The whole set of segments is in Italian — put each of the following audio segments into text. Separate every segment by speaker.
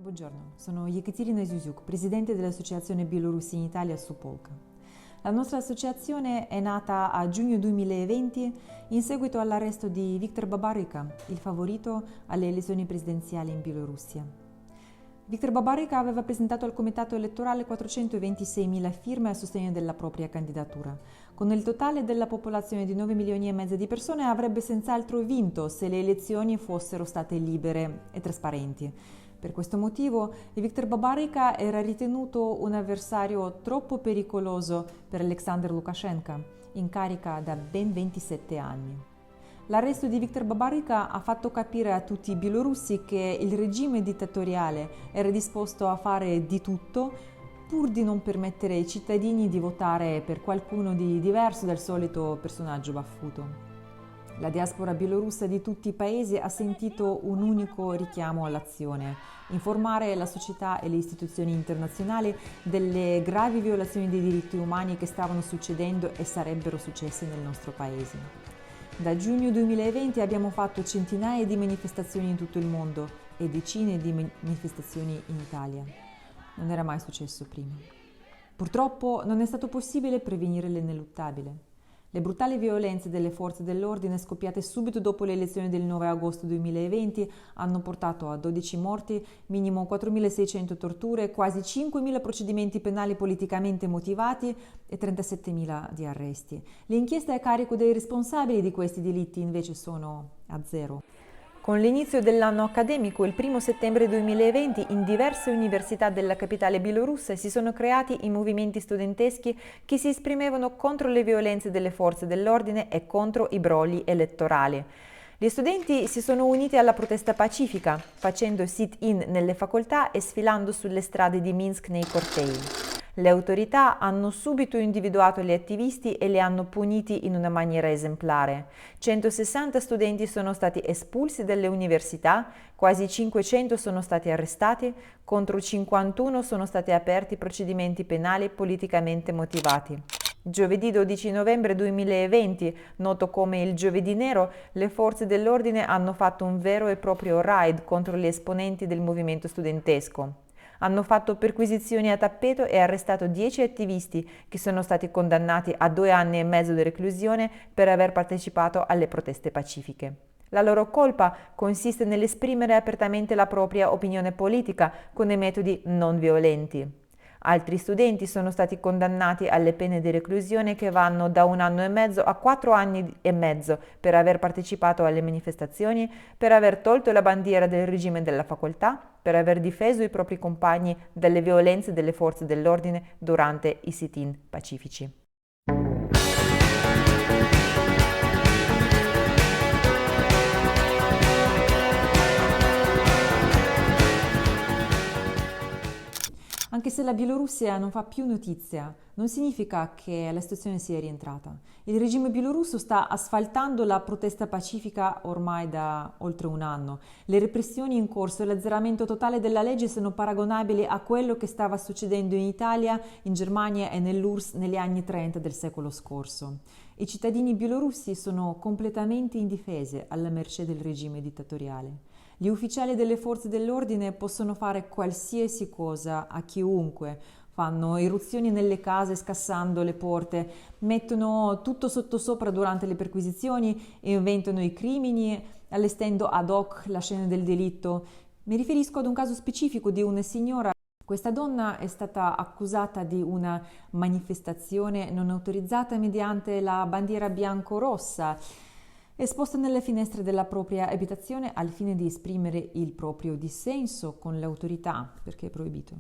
Speaker 1: Buongiorno, sono Ekaterina Zyuzyuk, presidente dell'Associazione Bielorussi in Italia Supolka. La nostra associazione è nata a giugno 2020 in seguito all'arresto di Viktor Babaryka, il favorito alle elezioni presidenziali in Bielorussia. Viktor Babaryka aveva presentato al comitato elettorale 426.000 firme a sostegno della propria candidatura. Con il totale della popolazione di 9 milioni e mezzo di persone avrebbe senz'altro vinto se le elezioni fossero state libere e trasparenti. Per questo motivo Viktor Babaryka era ritenuto un avversario troppo pericoloso per Alexander Lukashenko, in carica da ben 27 anni. L'arresto di Viktor Babaryka ha fatto capire a tutti i bielorussi che il regime dittatoriale era disposto a fare di tutto pur di non permettere ai cittadini di votare per qualcuno di diverso dal solito personaggio baffuto. La diaspora bielorussa di tutti i paesi ha sentito un unico richiamo all'azione: informare la società e le istituzioni internazionali delle gravi violazioni dei diritti umani che stavano succedendo e sarebbero successe nel nostro paese. Da giugno 2020 abbiamo fatto centinaia di manifestazioni in tutto il mondo e decine di manifestazioni in Italia. Non era mai successo prima. Purtroppo non è stato possibile prevenire l'ineluttabile. Le brutali violenze delle forze dell'ordine scoppiate subito dopo le elezioni del 9 agosto 2020 hanno portato a 12 morti, minimo 4.600 torture, quasi 5.000 procedimenti penali politicamente motivati e 37.000 di arresti. Le inchieste a carico dei responsabili di questi delitti invece sono a zero. Con l'inizio dell'anno accademico, il 1 settembre 2020, in diverse università della capitale bielorussa si sono creati i movimenti studenteschi che si esprimevano contro le violenze delle forze dell'ordine e contro i brogli elettorali. Gli studenti si sono uniti alla protesta pacifica, facendo sit-in nelle facoltà e sfilando sulle strade di Minsk nei cortei. Le autorità hanno subito individuato gli attivisti e li hanno puniti in una maniera esemplare. 160 studenti sono stati espulsi dalle università, quasi 500 sono stati arrestati, contro 51 sono stati aperti procedimenti penali politicamente motivati. Giovedì 12 novembre 2020, noto come il Giovedì Nero, le forze dell'ordine hanno fatto un vero e proprio raid contro gli esponenti del movimento studentesco. Hanno fatto perquisizioni a tappeto e arrestato 10 attivisti che sono stati condannati a 2 anni e mezzo di reclusione per aver partecipato alle proteste pacifiche. La loro colpa consiste nell'esprimere apertamente la propria opinione politica con i metodi non violenti. Altri studenti sono stati condannati alle pene di reclusione che vanno da 1 anno e mezzo a 4 anni e mezzo per aver partecipato alle manifestazioni, per aver tolto la bandiera del regime della facoltà, per aver difeso i propri compagni dalle violenze delle forze dell'ordine durante i sit-in pacifici. Anche se la Bielorussia non fa più notizia, non significa che la situazione sia rientrata. Il regime bielorusso sta asfaltando la protesta pacifica ormai da oltre 1 anno. Le repressioni in corso e l'azzeramento totale della legge sono paragonabili a quello che stava succedendo in Italia, in Germania e nell'URSS negli anni 30 del secolo scorso. I cittadini bielorussi sono completamente indifesi alla mercé del regime dittatoriale. Gli ufficiali delle forze dell'ordine possono fare qualsiasi cosa a chiunque, fanno irruzioni nelle case scassando le porte, mettono tutto sottosopra durante le perquisizioni, inventano i crimini, allestendo ad hoc la scena del delitto. Mi riferisco ad un caso specifico di una signora. Questa donna è stata accusata di una manifestazione non autorizzata mediante la bandiera bianco-rossa, esposta nelle finestre della propria abitazione al fine di esprimere il proprio dissenso con le autorità, perché è proibito.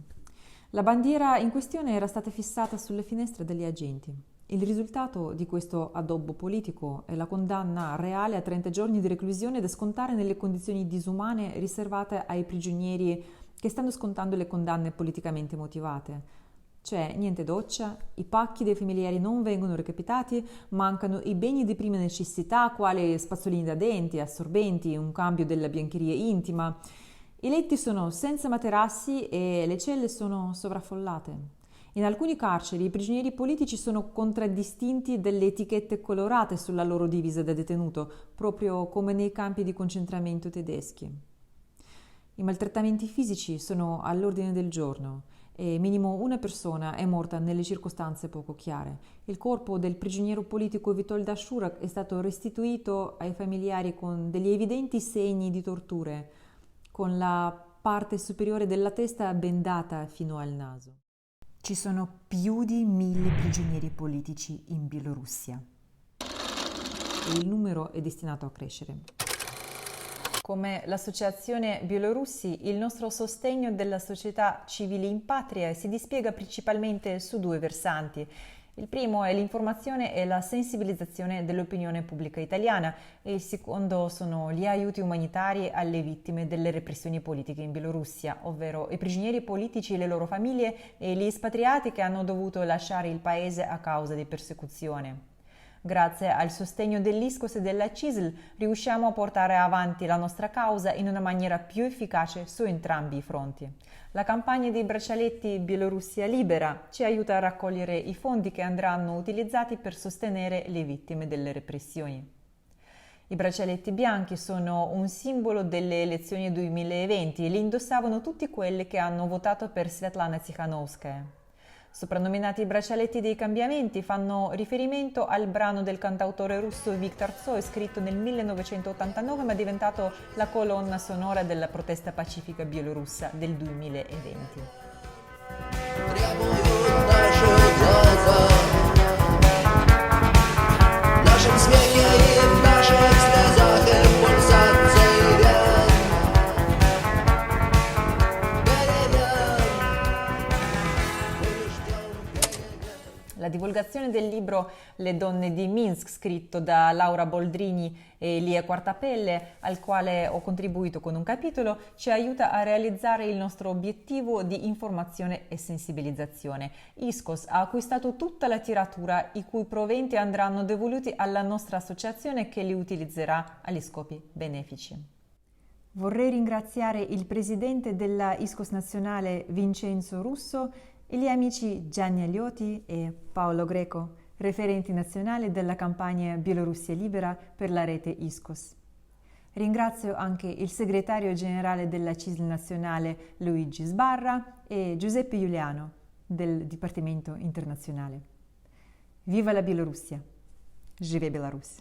Speaker 1: La bandiera in questione era stata fissata sulle finestre degli agenti. Il risultato di questo addobbo politico è la condanna reale a 30 giorni di reclusione da scontare nelle condizioni disumane riservate ai prigionieri che stanno scontando le condanne politicamente motivate. Cioè, niente doccia, i pacchi dei familiari non vengono recapitati, mancano i beni di prima necessità, quali spazzolini da denti, assorbenti, un cambio della biancheria intima. I letti sono senza materassi e le celle sono sovraffollate. In alcuni carceri i prigionieri politici sono contraddistinti dalle etichette colorate sulla loro divisa da detenuto, proprio come nei campi di concentramento tedeschi. I maltrattamenti fisici sono all'ordine del giorno e minimo una persona è morta nelle circostanze poco chiare. Il corpo del prigioniero politico Witold Szurak è stato restituito ai familiari con degli evidenti segni di torture, con la parte superiore della testa bendata fino al naso. Ci sono più di 1000 prigionieri politici in Bielorussia e il numero è destinato a crescere. Come l'Associazione Bielorussi, il nostro sostegno della società civile in patria si dispiega principalmente su 2 versanti. Il primo è l'informazione e la sensibilizzazione dell'opinione pubblica italiana e il secondo sono gli aiuti umanitari alle vittime delle repressioni politiche in Bielorussia, ovvero i prigionieri politici e le loro famiglie e gli espatriati che hanno dovuto lasciare il paese a causa di persecuzione. Grazie al sostegno dell'ISCOS e della CISL riusciamo a portare avanti la nostra causa in una maniera più efficace su entrambi i fronti. La campagna dei braccialetti Bielorussia Libera ci aiuta a raccogliere i fondi che andranno utilizzati per sostenere le vittime delle repressioni. I braccialetti bianchi sono un simbolo delle elezioni 2020 e li indossavano tutti quelli che hanno votato per Svetlana Tikhanovskaya. Soprannominati i braccialetti dei cambiamenti, fanno riferimento al brano del cantautore russo Viktor Tsoi scritto nel 1989 ma diventato la colonna sonora della protesta pacifica bielorussa del 2020. La divulgazione del libro Le donne di Minsk, scritto da Laura Boldrini e Lia Quartapelle, al quale ho contribuito con un capitolo, ci aiuta a realizzare il nostro obiettivo di informazione e sensibilizzazione. ISCOS ha acquistato tutta la tiratura, i cui proventi andranno devoluti alla nostra associazione che li utilizzerà agli scopi benefici. Vorrei ringraziare il presidente della ISCOS nazionale Vincenzo Russo e gli amici Gianni Aliotti e Paolo Greco, referenti nazionali della campagna Bielorussia Libera per la rete ISCOS. Ringrazio anche il segretario generale della CISL nazionale Luigi Sbarra e Giuseppe Giuliano del Dipartimento internazionale. Viva la Bielorussia! Живе Беларусь!